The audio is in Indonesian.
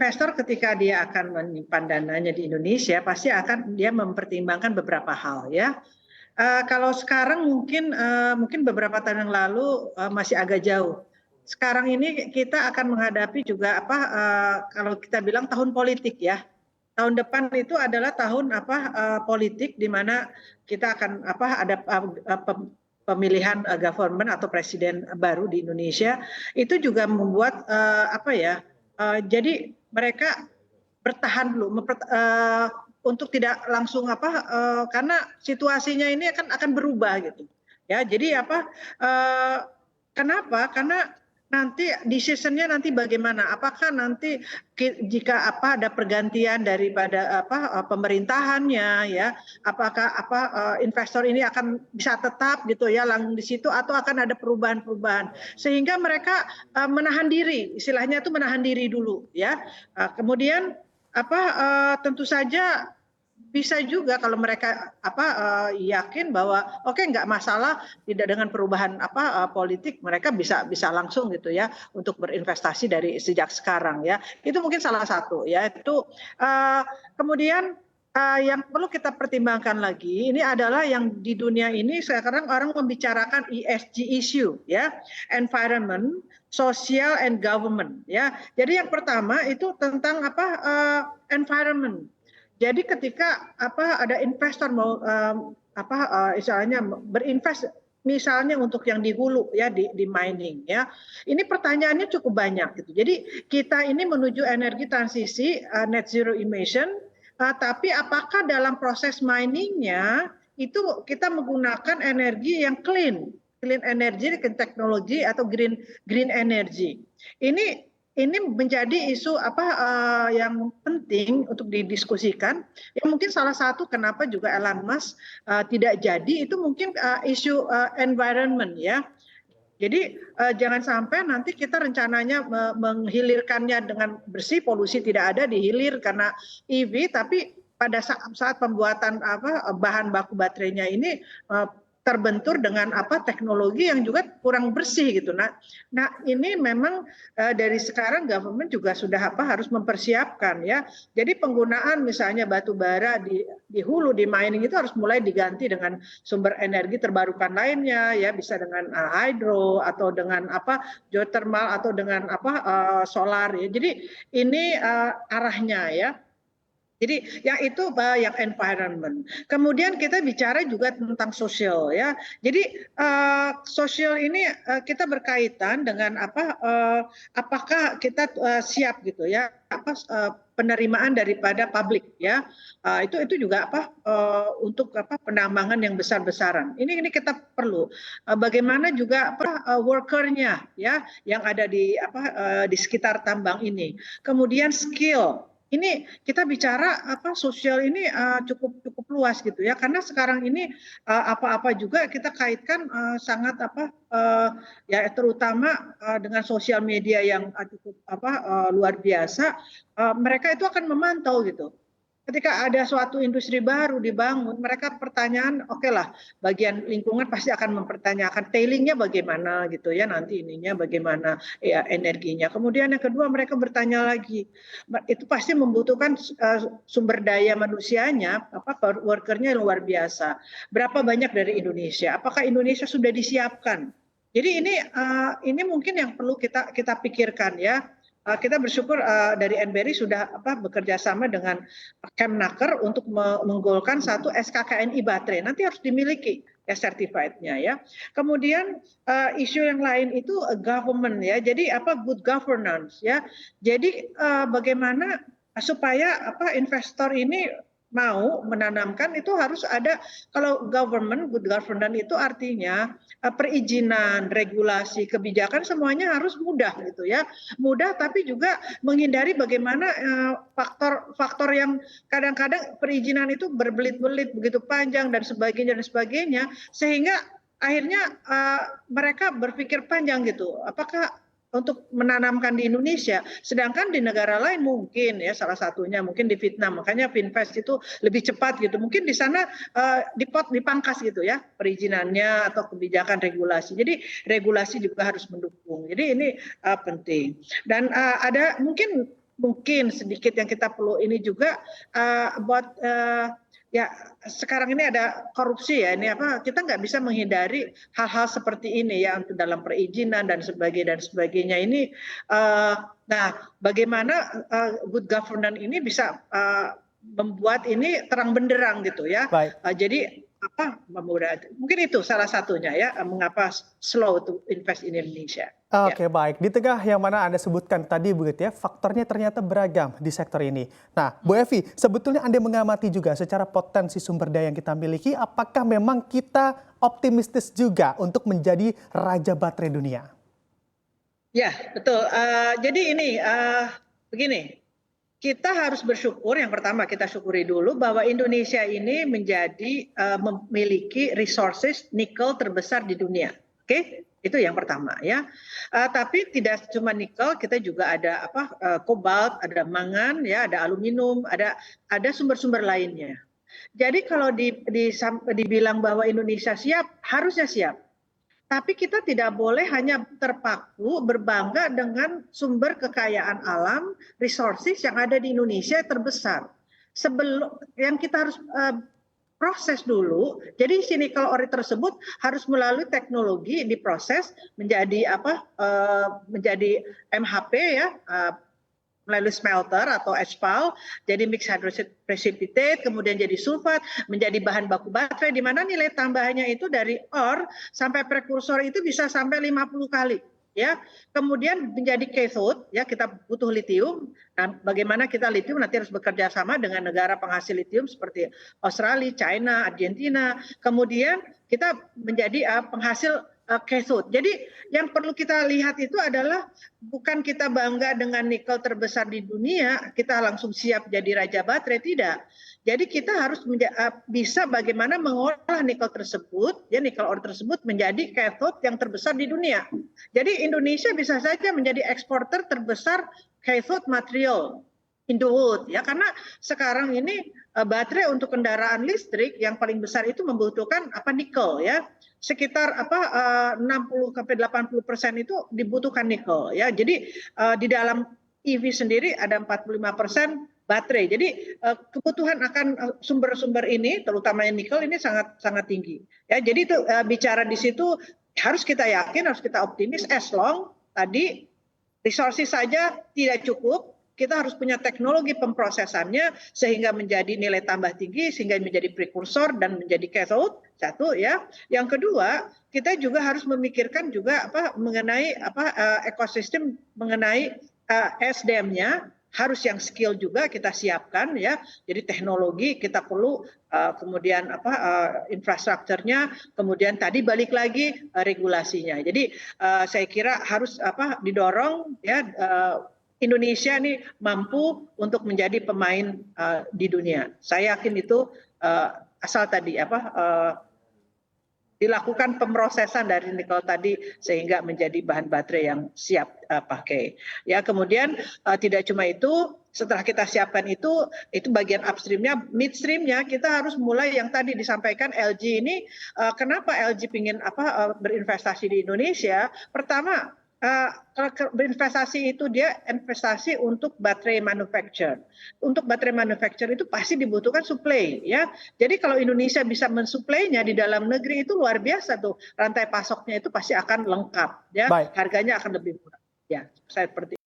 investor ketika dia akan menyimpan dananya di Indonesia pasti akan dia mempertimbangkan beberapa hal ya. Kalau sekarang mungkin beberapa tahun yang lalu masih agak jauh. Sekarang ini kita akan menghadapi juga kalau kita bilang tahun politik ya. Tahun depan itu adalah tahun politik di mana kita akan ada pemilihan government atau presiden baru di Indonesia. Itu juga membuat jadi mereka bertahan dulu untuk tidak langsung karena situasinya ini akan berubah gitu ya. Jadi kenapa? Karena nanti decision-nya nanti bagaimana? Apakah nanti jika ada pergantian daripada pemerintahannya ya, apakah investor ini akan bisa tetap gitu ya lang di situ atau akan ada perubahan-perubahan sehingga mereka menahan diri, istilahnya itu menahan diri dulu ya. Kemudian tentu saja bisa juga kalau mereka yakin bahwa oke, nggak masalah tidak dengan perubahan politik, mereka bisa langsung gitu ya untuk berinvestasi dari sejak sekarang ya. Itu mungkin salah satu ya. Itu kemudian yang perlu kita pertimbangkan lagi ini adalah yang di dunia ini sekarang orang membicarakan ESG issue ya, environment, social and government ya. Jadi yang pertama itu tentang environment. Jadi ketika ada investor mau istilahnya berinvest misalnya untuk yang di hulu ya di mining ya. Ini pertanyaannya cukup banyak gitu. Jadi kita ini menuju energi transisi net zero emission, tapi apakah dalam proses miningnya itu kita menggunakan energi yang clean energy, teknologi atau green energy. Ini menjadi isu yang penting untuk didiskusikan. Yang mungkin salah satu kenapa juga Elon Musk tidak jadi itu mungkin isu environment ya. Jadi jangan sampai nanti kita rencananya menghilirkannya dengan bersih, polusi tidak ada, dihilir karena EV, tapi pada saat pembuatan bahan baku baterainya ini terbentur dengan teknologi yang juga kurang bersih gitu. Nah ini memang dari sekarang government juga sudah harus mempersiapkan ya. Jadi penggunaan misalnya batu bara di hulu di mining itu harus mulai diganti dengan sumber energi terbarukan lainnya ya, bisa dengan hydro atau dengan geothermal atau dengan solar ya. Jadi ini arahnya ya. Jadi yang itu yang environment. Kemudian kita bicara juga tentang sosial ya. Jadi sosial ini kita berkaitan dengan apakah kita siap gitu ya penerimaan daripada publik ya. Itu juga untuk penambangan yang besar-besaran. Ini kita perlu bagaimana juga workernya ya yang ada di sekitar tambang ini. Kemudian skill. Ini kita bicara sosial ini cukup luas gitu ya, karena sekarang ini apa-apa juga kita kaitkan sangat ya terutama dengan sosial media yang cukup luar biasa. Mereka itu akan memantau gitu. Ketika ada suatu industri baru dibangun, mereka pertanyaan, oke lah, bagian lingkungan pasti akan mempertanyakan tailingnya bagaimana gitu ya, nanti ininya bagaimana ya energinya. Kemudian yang kedua mereka bertanya lagi, itu pasti membutuhkan sumber daya manusianya, workernya luar biasa. Berapa banyak dari Indonesia? Apakah Indonesia sudah disiapkan? Jadi ini mungkin yang perlu kita pikirkan ya. Kita bersyukur dari NBRI sudah bekerja sama dengan Kemnaker untuk menggolkan satu SKKNI baterai. Nanti harus dimiliki ya certified-nya ya. Kemudian isu yang lain itu government ya. Jadi good governance ya. Jadi bagaimana supaya investor ini mau menanamkan itu harus ada, kalau government, good governance itu artinya perizinan, regulasi, kebijakan semuanya harus mudah gitu ya. Mudah tapi juga menghindari bagaimana faktor yang kadang-kadang perizinan itu berbelit-belit begitu panjang dan sebagainya sehingga akhirnya mereka berpikir panjang gitu. Apakah untuk menanamkan di Indonesia, sedangkan di negara lain mungkin ya salah satunya mungkin di Vietnam, makanya Finvest itu lebih cepat gitu, mungkin di sana dipangkas gitu ya perizinannya atau kebijakan regulasi. Jadi regulasi juga harus mendukung. Jadi ini penting. Dan ada mungkin mungkin sedikit yang kita perlu ini juga about ya sekarang ini ada korupsi ya, ini apa, kita nggak bisa menghindari hal-hal seperti ini ya dalam perizinan dan sebagainya ini. Nah, bagaimana good governance ini bisa membuat ini terang benderang gitu ya. Baik. Jadi apa mungkin itu salah satunya ya, mengapa slow to invest in Indonesia. Oke, baik. Di tengah yang mana Anda sebutkan tadi begitu ya, faktornya ternyata beragam di sektor ini. Nah, Bu Evi, sebetulnya Anda mengamati juga secara potensi sumber daya yang kita miliki, apakah memang kita optimistis juga untuk menjadi raja baterai dunia? Ya, betul. Jadi ini begini, kita harus bersyukur, yang pertama kita syukuri dulu bahwa Indonesia ini menjadi memiliki resources nikel terbesar di dunia. Oke, itu yang pertama ya. Tapi tidak cuma nikel, kita juga ada kobalt, ada mangan, ya, ada aluminium, ada sumber-sumber lainnya. Jadi kalau dibilang bahwa Indonesia siap, harusnya siap. Tapi kita tidak boleh hanya terpaku berbangga dengan sumber kekayaan alam, resources yang ada di Indonesia terbesar. Sebelum yang kita harus proses dulu, jadi si nikel ore tersebut harus melalui teknologi diproses menjadi menjadi MHP ya, melalui smelter atau HPAL, jadi mixed hydroxide precipitate, kemudian jadi sulfat, menjadi bahan baku baterai, di mana nilai tambahannya itu dari ore sampai prekursor itu bisa sampai 50 kali. Ya, kemudian menjadi cathode, ya kita butuh litium. Nah, bagaimana kita litium nanti harus bekerja sama dengan negara penghasil litium seperti Australia, China, Argentina. Kemudian kita menjadi penghasil cathode. Jadi yang perlu kita lihat itu adalah bukan kita bangga dengan nikel terbesar di dunia, kita langsung siap jadi raja baterai, tidak. Jadi kita harus bisa bagaimana mengolah nikel tersebut, ya nikel ore tersebut menjadi cathode yang terbesar di dunia. Jadi Indonesia bisa saja menjadi eksporter terbesar cathode material in the world, ya, karena sekarang ini baterai untuk kendaraan listrik yang paling besar itu membutuhkan nikel ya. Sekitar 60-80% itu dibutuhkan nikel ya. Jadi di dalam EV sendiri ada 45% baterai. Jadi kebutuhan akan sumber-sumber ini, terutama nikel ini sangat sangat tinggi. Ya, jadi itu bicara di situ harus kita yakin, harus kita optimis. As long tadi resources saja tidak cukup, kita harus punya teknologi pemprosesannya sehingga menjadi nilai tambah tinggi, sehingga menjadi prekursor dan menjadi cathode. Satu ya. Yang kedua, kita juga harus memikirkan juga mengenai ekosistem, mengenai SDM-nya harus yang skill juga kita siapkan ya. Jadi teknologi kita perlu, kemudian infrastrukturnya, kemudian tadi balik lagi regulasinya. Jadi saya kira harus didorong ya. Indonesia ini mampu untuk menjadi pemain di dunia. Saya yakin itu asal tadi dilakukan pemrosesan dari nikel tadi sehingga menjadi bahan baterai yang siap pakai. Ya, kemudian tidak cuma itu, setelah kita siapkan itu bagian upstreamnya, midstreamnya kita harus mulai yang tadi disampaikan LG ini. Kenapa LG ingin berinvestasi di Indonesia? Pertama, berinvestasi itu dia investasi untuk baterai manufacture. Untuk baterai manufacture itu pasti dibutuhkan supply ya. Jadi kalau Indonesia bisa mensuplainya di dalam negeri itu luar biasa tuh. Rantai pasoknya itu pasti akan lengkap ya. Baik. Harganya akan lebih murah. Ya, saya seperti